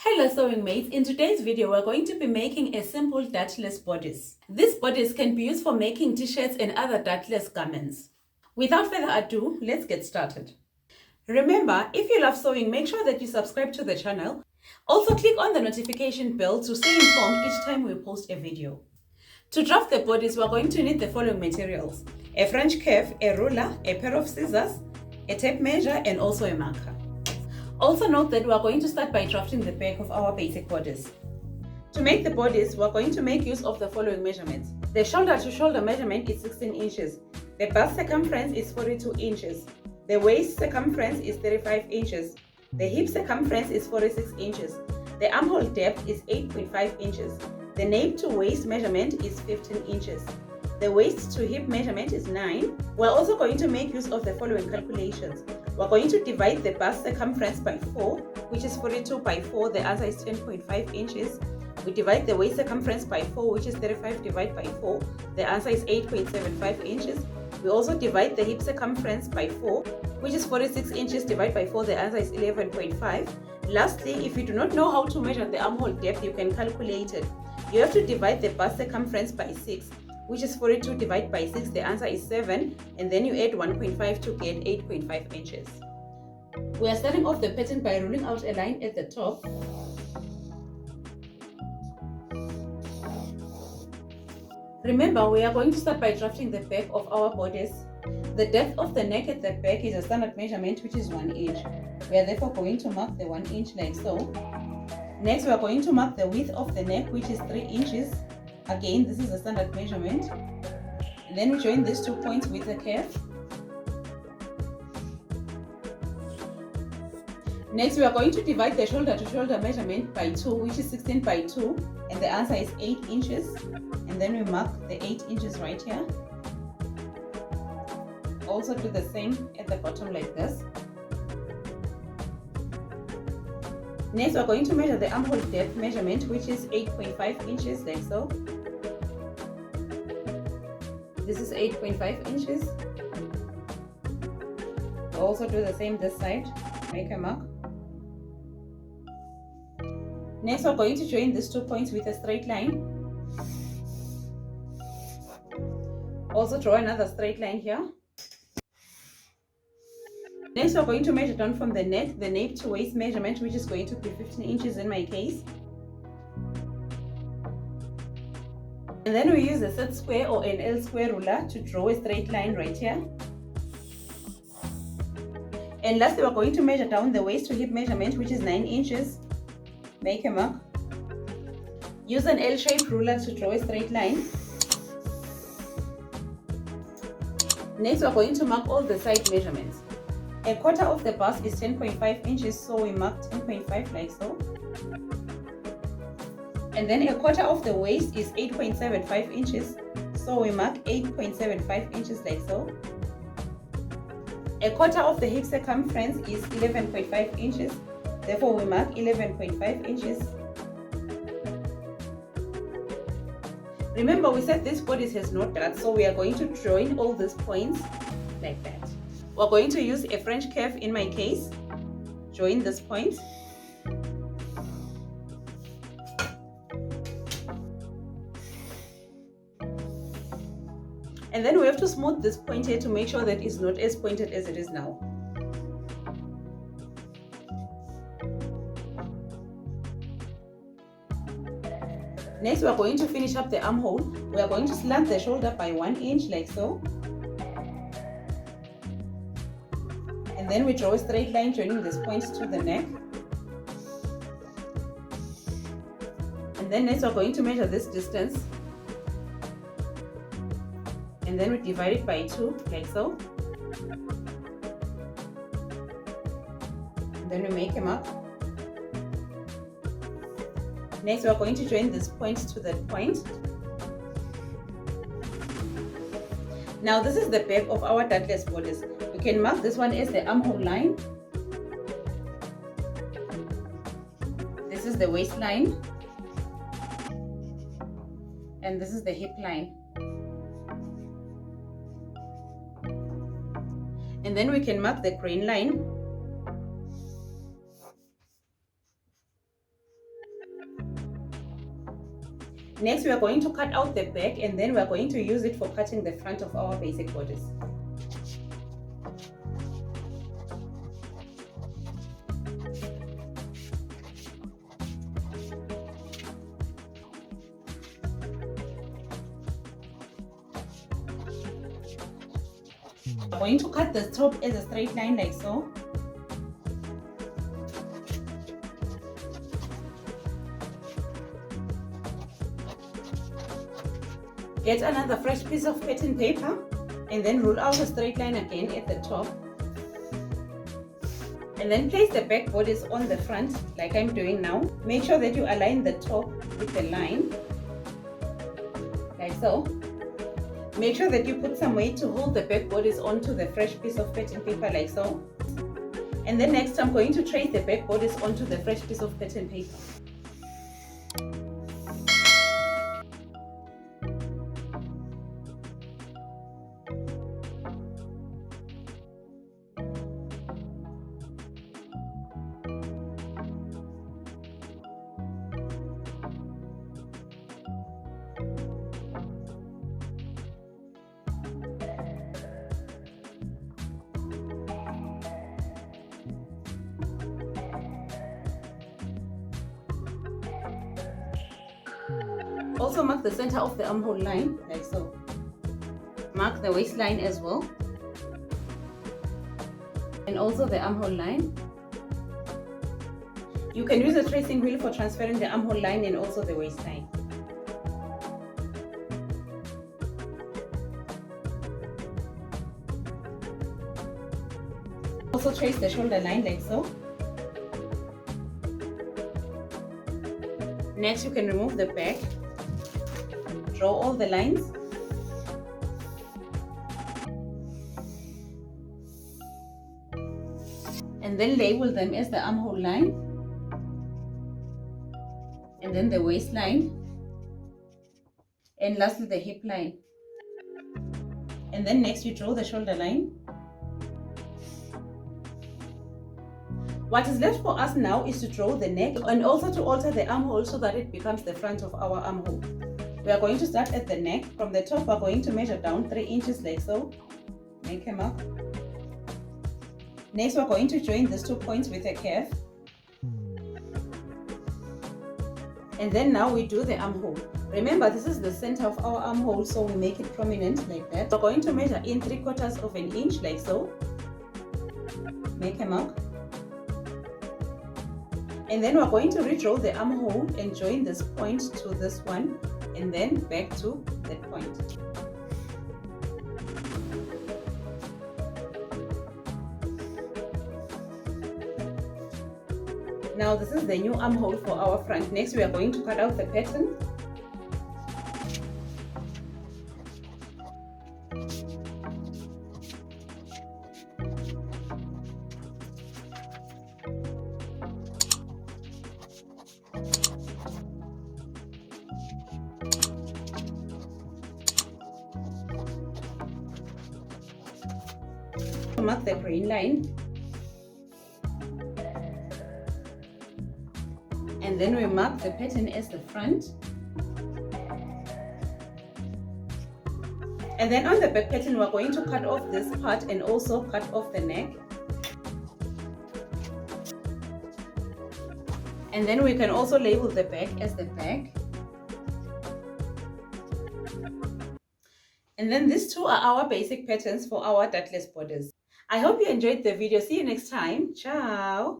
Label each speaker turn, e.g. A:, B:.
A: Hello sewing mates, in today's video we're going to be making a simple dartless bodice. This bodice can be used for making t-shirts and other dartless garments. Without further ado, let's get started. Remember, if you love sewing, make sure that you subscribe to the channel. Also click on the notification bell to stay informed each time we post a video. To draft the bodice, we're going to need the following materials: a French curve, a ruler, a pair of scissors, a tape measure, and also a marker. Also note that we are going to start by drafting the back of our basic bodice. To make the bodice, we are going to make use of the following measurements. The shoulder to shoulder measurement is 16 inches. The bust circumference is 42 inches. The waist circumference is 35 inches. The hip circumference is 46 inches. The armhole depth is 8.5 inches. The nape to waist measurement is 15 inches. The waist to hip measurement is 9. We're also going to make use of the following calculations. We're going to divide the bust circumference by 4, which is 42 by 4, the answer is 10.5 inches. We divide the waist circumference by 4, which is 35 divided by 4, the answer is 8.75 inches. We also divide the hip circumference by 4, which is 46 inches divided by 4, the answer is 11.5. Lastly, if you do not know how to measure the armhole depth, you can calculate it. You have to divide the bust circumference by 6, which is 42 divided by 6, the answer is 7, and then you add 1.5 to get 8.5 inches. We are starting off the pattern by ruling out a line at the top. Remember, we are going to start by drafting the back of our bodice. The depth of the neck at the back is a standard measurement, which is 1 inch. We are therefore going to mark the 1 inch like so. Next, we are going to mark the width of the neck, which is 3 inches. Again, this is a standard measurement. And then we join these 2 points with a curve. Next, we are going to divide the shoulder to shoulder measurement by 2, which is 16 by 2, and the answer is 8 inches. And then we mark the 8 inches right here. Also do the same at the bottom like this. Next, we are going to measure the armhole depth measurement, which is 8.5 inches like so. This is 8.5 inches. We'll also do the same this side. Make a mark. Next, we're going to join these 2 points with a straight line. Also draw another straight line here. Next, we're going to measure down from the neck, the nape to waist measurement, which is going to be 15 inches in my case. And then we use a set square or an L square ruler to draw a straight line right here. And lastly, we're going to measure down the waist to hip measurement, which is 9 inches. Make a mark. Use an L-shaped ruler to draw a straight line. Next, we're going to mark all the side measurements. A quarter of the bust is 10.5 inches, so we mark 10.5 like so. And then a quarter of the waist is 8.75 inches, so we mark 8.75 inches like so. A quarter of the hip circumference is 11.5 inches, therefore we mark 11.5 inches. Remember, we said this bodice has no darts, so we are going to join all these points like that. We're going to use a French curve in my case. Join this point. And then we have to smooth this point here to make sure that it's not as pointed as it is now. Next, we are going to finish up the armhole. We are going to slant the shoulder by 1 inch like so. And then we draw a straight line joining this point to the neck. And then next, we are going to measure this distance. And then we divide it by 2 like so. And then we make a mark. Next, we are going to join this point to that point. Now, this is the back of our dartless bodice. We can mark this one as the armhole line. This is the waistline. And this is the hip line. And then we can mark the grain line. Next, we are going to cut out the back, and then we are going to use it for cutting the front of our basic bodice. I'm going to cut the top as a straight line like so. Get another fresh piece of pattern paper and then roll out a straight line again at the top. And then place the back bodice on the front like I'm doing now. Make sure that you align the top with the line like so. Make sure that you put some weight to hold the back bodice onto the fresh piece of pattern paper like so. And then next I'm going to trace the back bodice onto the fresh piece of pattern paper. Also mark the center of the armhole line like so. Mark the waistline as well, and also the armhole line. You can use a tracing wheel for transferring the armhole line and also the waistline. Also trace the shoulder line like so. Next you can remove the back. Draw all the lines. And then label them as the armhole line. And then the waistline. And lastly the hip line. And then next you draw the shoulder line. What is left for us now is to draw the neck and also to alter the armhole so that it becomes the front of our armhole. We are going to start at the neck. From the top, we are going to measure down 3 inches like so. Make a mark. Next, we are going to join these 2 points with a curve. And then now we do the armhole. Remember, this is the center of our armhole, so we make it prominent like that. We are going to measure in 3/4 of an inch like so. Make a mark. And then we are going to redraw the armhole and join this point to this one. And then back to that point. Now this is the new armhole for our front. Next we are going to cut out the pattern. Mark the grain line, and then we mark the pattern as the front, and then on the back pattern we're going to cut off this part and also cut off the neck, and then we can also label the back as the back. And then these two are our basic patterns for our dartless bodice. I hope you enjoyed the video. See you next time. Ciao.